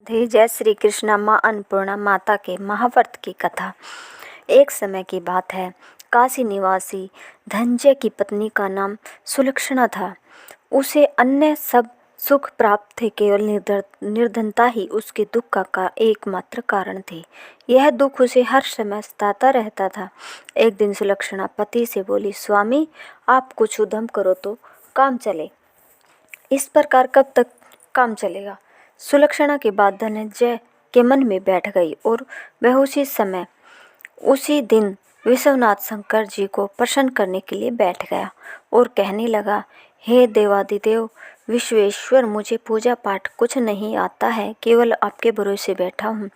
थे जय श्री कृष्ण। माँ अन्नपूर्णा माता के महाव्रत की कथा। एक समय की बात है। काशी निवासी धनंजय की पत्नी का नाम सुलक्षणा था। उसे अन्य सब सुख प्राप्त थे, केवल निर्धनता ही उसके दुख का एकमात्र कारण थी। यह दुख उसे हर समय सताता रहता था। एक दिन सुलक्षणा पति से बोली, स्वामी आप कुछ उद्यम करो तो काम चले। इस प्रकार कब तक काम चलेगा? सुलक्षणा की बात धनंजय के मन में बैठ गई और वह उसी दिन विश्वनाथ शंकर जी को प्रसन्न करने के लिए बैठ गया और कहने लगा, हे देवादिदेव विश्वेश्वर, मुझे पूजा पाठ कुछ नहीं आता है, केवल आपके भरोसे बैठा हूँ।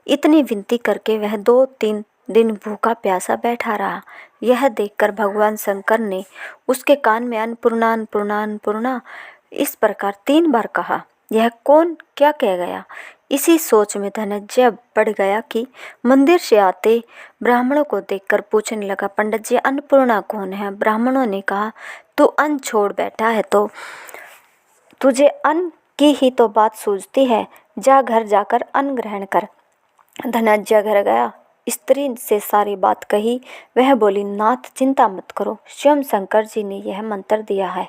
इतनी विनती करके वह 2-3 दिन भूखा प्यासा बैठा रहा। यह देखकर भगवान शंकर ने उसके कान में अन्नपूर्णा अन्नपूर्णा अन्नपूर्णा इस प्रकार 3 बार कहा। यह कौन क्या कह गया? इसी सोच में धनंजय पड़ गया कि मंदिर से आते ब्राह्मणों को देखकर पूछने लगा, पंडित जी अन्नपूर्णा कौन है? ब्राह्मणों ने कहा, तू अन्न छोड़ बैठा है तो तुझे अन्न की ही तो बात सूझती है। जा घर जाकर अन्न ग्रहण कर। धनंजय घर गया, स्त्री से सारी बात कही। वह बोली, नाथ चिंता मत करो, स्वयं शंकर जी ने यह मंत्र दिया है,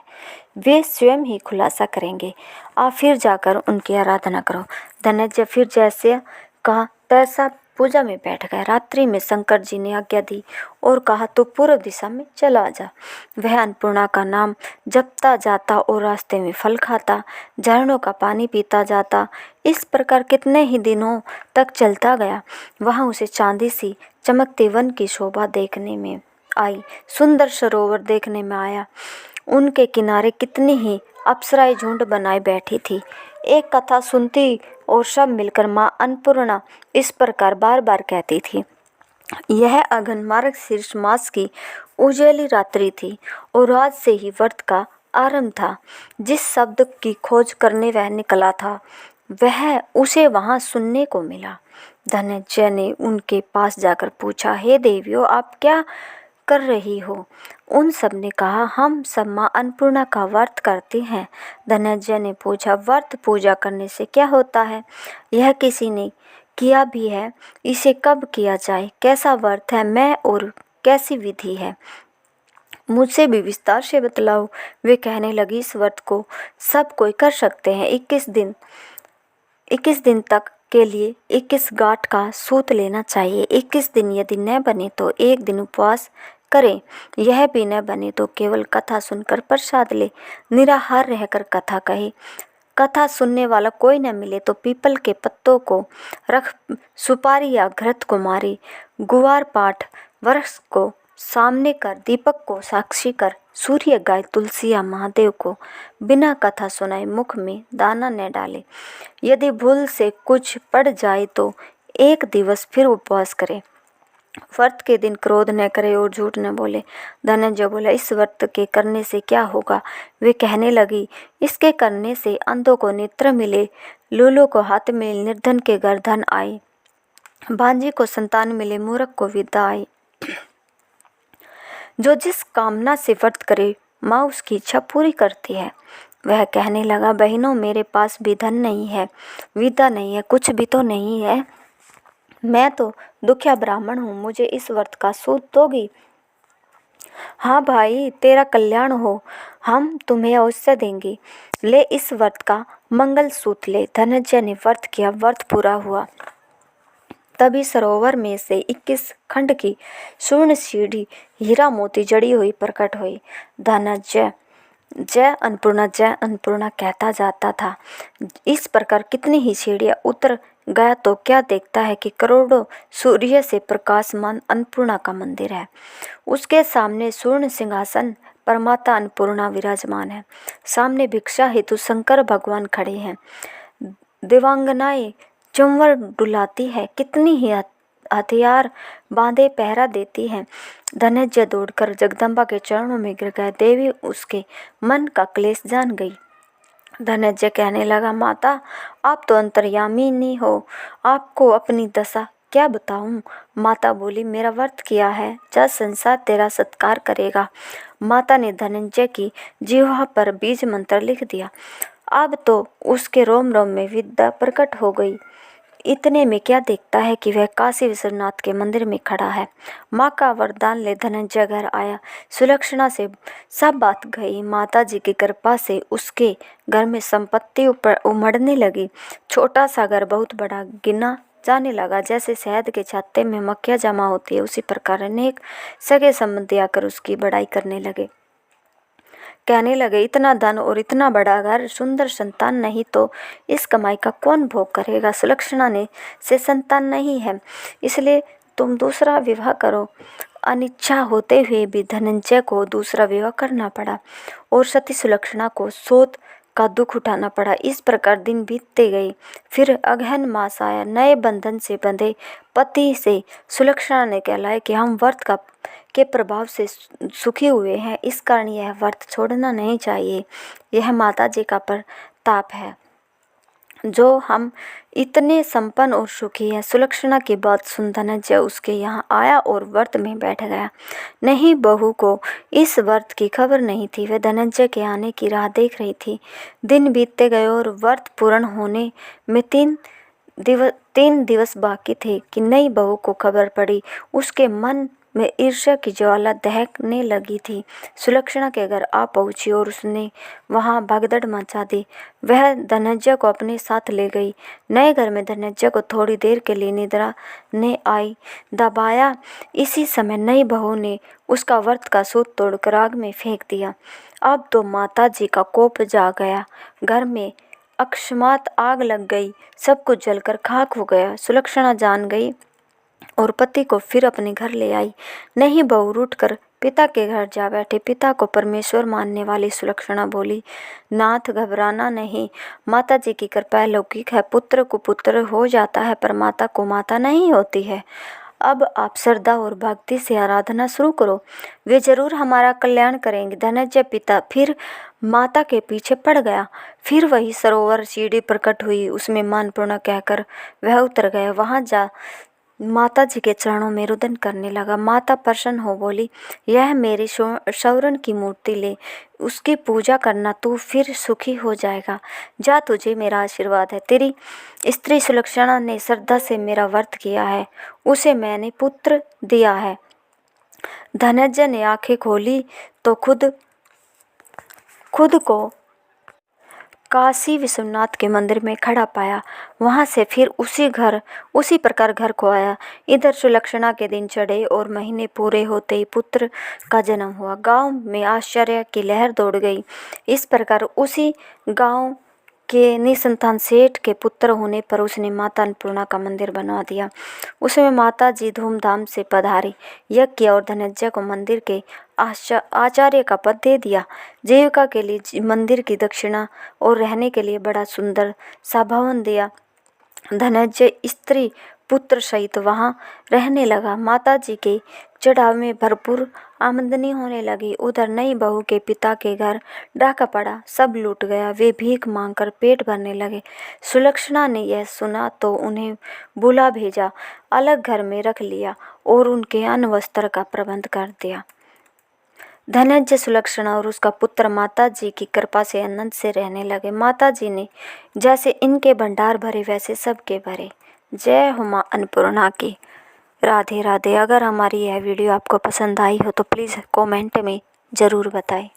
वे स्वयं ही खुलासा करेंगे। आप फिर जाकर उनकी आराधना करो। धनंजय फिर जैसे कहा तैसा पूजा में बैठ गया। रात्रि में शंकर जी ने आज्ञा दी और कहा, तो पूर्व दिशा में चला जा। वह अन्नपूर्णा का नाम जपता जाता और रास्ते में फल खाता, झरनों का पानी पीता जाता। इस प्रकार कितने ही दिनों तक चलता गया। वहाँ उसे चांदी सी चमकते वन की शोभा देखने में आई, सुंदर सरोवर देखने में आया। उनके किनारे कितनी ही अप्सराएं झुंड बनाए बैठी थी। एक कथा सुनती और सब मिलकर माँ अन्नपूर्णा इस प्रकार बार बार कहती थी। यह अघन मार्गशीर्ष मास की उजली रात्रि थी और आज से ही व्रत का आरंभ था। जिस शब्द की खोज करने वह निकला था वह उसे वहां सुनने को मिला। धनंजय ने उनके पास जाकर पूछा, हे देवियों आप क्या कर रही हो? उन सब ने कहा, हम सब माँ अन्नपूर्णा का व्रत करते हैं। धनंजय ने पूछा, व्रत पूजा करने से क्या होता है? यह किसी ने किया भी है? इसे कब किया जाए? कैसा व्रत है मैं और कैसी विधि है? मुझसे भी विस्तार से बतलाओ। वे कहने लगी, इस व्रत को सब कोई कर सकते हैं। 21 दिन तक के लिए 21 गांठ का सूत लेना चाहिए। 21 दिन यदि न बने तो 1 दिन उपवास करें। यह भी न बने तो केवल कथा सुनकर प्रसाद ले, निराहार रहकर कथा कहे। कथा सुनने वाला कोई न मिले तो पीपल के पत्तों को रख सुपारी या घृत को मारे। गुवार पाठ वृक्ष को सामने कर, दीपक को साक्षी कर, सूर्य गाय, तुलसी या महादेव को बिना कथा सुनाए मुख में दाना न डाले। यदि भूल से कुछ पड़ जाए तो 1 दिवस फिर उपवास करे। व्रत के दिन क्रोध न करे और झूठ न बोले। धनंजय बोला, इस व्रत के करने से क्या होगा? वे कहने लगी, इसके करने से अंधों को नेत्र मिले, लूलों को हाथ मिले, निर्धन के घर धन आए, बांझी को संतान मिले, मूर्ख को विद्या आए। जो जिस कामना से व्रत करे माँ उसकी इच्छा पूरी करती है। वह कहने लगा, बहनों मेरे पास भी धन नहीं है, विद्या नहीं है, कुछ भी तो नहीं है। मैं तो दुखिया ब्राह्मण हूँ, मुझे इस व्रत का सूत दोगी? हाँ भाई, तेरा कल्याण हो, हम तुम्हें अवश्य देंगे। ले इस व्रत का मंगल सूत ले। धनंजय ने व्रत किया, व्रत पूरा हुआ। तभी सरोवर में से 21 खंड की स्वर्ण सीढ़ी हीरा मोती जड़ी हुई प्रकट हुई। धनंजय जय अन्नपूर्णा कहता जाता था। इस प्रकार कितनी ही सीढ़ियां उतर गया तो क्या देखता है कि करोड़ों सूर्य से प्रकाशमान अन्नपूर्णा का मंदिर है। उसके सामने स्वर्ण सिंहासन पर माता अन्नपूर्णा विराजमान है। सामने भिक्षा हेतु शंकर भगवान खड़े हैं। दिव्यांगनाएं चंवर डुलाती है, कितनी ही हथियार बांधे पहरा देती हैं। धनंजय दौड़कर जगदम्बा के चरणों में गिर गया। देवी उसके मन का क्लेश जान गई। धनंजय कहने लगा, माता आप तो अंतर्यामिनी हो, आपको अपनी दशा क्या बताऊं? माता बोली, मेरा व्रत किया है, जब संसार तेरा सत्कार करेगा। माता ने धनंजय की जिह्वा पर बीज मंत्र लिख दिया। अब तो उसके रोम रोम में विद्या प्रकट हो गई। इतने में क्या देखता है कि वह काशी विश्वनाथ के मंदिर में खड़ा है। माँ का वरदान ले धनंजय घर आया। सुलक्षणा से सब बात गई। माता जी की कृपा से उसके घर में संपत्ति उमड़ने लगी। छोटा सा घर बहुत बड़ा गिना जाने लगा। जैसे शहद के छत्ते में मक्खियाँ जमा होती है, उसी प्रकार अनेक सगे संबंधी आकर उसकी बड़ाई करने लगे। कहने लगे, इतना धन और इतना बड़ा घर, सुंदर संतान नहीं तो इस कमाई का कौन भोग करेगा। सुलक्षणा ने से संतान नहीं है, इसलिए तुम दूसरा विवाह करो। अनिच्छा होते हुए भी धनंजय को दूसरा विवाह करना पड़ा और सती सुलक्षणा को शोध का दुख उठाना पड़ा। इस प्रकार दिन बीतते गए। फिर अगहन मास आया। नए बंधन से बंधे पति से सुलक्षणा ने कहलाया कि हम व्रत के प्रभाव से सुखी हुए हैं, इस कारण यह व्रत छोड़ना नहीं चाहिए। यह माता जी का प्रताप है जो हम इतने संपन्न और सुखी हैं। सुलक्षणा की बात सुन धनंजय उसके यहाँ आया और व्रत में बैठ गया। नहीं, बहू को इस व्रत की खबर नहीं थी। वह धनंजय के आने की राह देख रही थी। दिन बीतते गए और व्रत पूर्ण होने में तीन दिवस बाकी थे कि नई बहू को खबर पड़ी। उसके मन में ईर्ष्या की ज्वाला दहकने लगी थी। सुलक्षणा के घर आ पहुंची और उसने वहां भगदड़ मचा दी। वह धनंजय को अपने साथ ले गई। नए घर में धनंजय को थोड़ी देर के लिए निद्रा ने आई दबाया। इसी समय नई बहू ने उसका व्रत का सूत तोड़कर आग में फेंक दिया। अब तो माता जी का कोप जा गया। घर में अकस्मात आग लग गई। सब कुछ जलकर खाक हो गया। सुलक्षणा जान गई और पति को फिर अपने घर ले आई। नहीं, बहू रूठकर पिता के घर जा बैठे। पिता को परमेश्वर मानने वाली सुलक्षणा बोली, नाथ घबराना नहीं, माता जी की कृपा अलौकिक है। पुत्र को पुत्र हो जाता है पर माता को माता नहीं होती है। अब आप श्रद्धा और भक्ति से आराधना शुरू करो, वे जरूर हमारा कल्याण करेंगे। धनंजय पिता फिर माता के पीछे पड़ गया। फिर वही सरोवर सीढ़ी प्रकट हुई, उसमें मानपूर्ण कहकर वह उतर गया। वहां जा माता जी के चरणों में रुदन करने लगा। माता प्रसन्न हो बोली, यह मेरी शौरन की मूर्ति ले, उसकी पूजा करना, तू फिर सुखी हो जाएगा। जा, तुझे मेरा आशीर्वाद है। तेरी स्त्री सुलक्षणा ने श्रद्धा से मेरा व्रत किया है, उसे मैंने पुत्र दिया है। धनंजय ने आंखें खोली तो खुद को काशी विश्वनाथ के मंदिर में खड़ा पाया। वहां से फिर उसी प्रकार घर को आया। इधर सुलक्षणा के दिन चढ़े और महीने पूरे होते ही पुत्र का जन्म हुआ। गांव में आश्चर्य की लहर दौड़ गई। इस प्रकार उसी गांव के निसंतान सेठ के पुत्र होने पर उसने माता अन्नपूर्णा का मंदिर बनवा दिया। उसमें माता जी धूमधाम से पधारी, यज्ञ किया और धनंजय को मंदिर के आचार्य का पद दे दिया। जीविका के लिए मंदिर की दक्षिणा और रहने के लिए बड़ा सुंदर सा भवन दिया। धनंजय स्त्री पुत्र सहित वहां रहने लगा। माता जी के चढ़ाव में भरपूर आमदनी होने लगी। उधर नई बहू के पिता के घर डाका पड़ा, सब लूट गया। वे भीख मांगकर पेट भरने लगे। सुलक्षणा ने यह सुना तो उन्हें बुला भेजा, अलग घर में रख लिया और उनके अन्न वस्त्र का प्रबंध कर दिया। धनंजय, सुलक्षणा और उसका पुत्र माता जी की कृपा से आनंद से रहने लगे। माता जी ने जैसे इनके भंडार भरे वैसे सबके भरे। जय हो माँ अन्नपूर्णा की। राधे राधे। अगर हमारी यह वीडियो आपको पसंद आई हो तो प्लीज़ कमेंट में ज़रूर बताएं।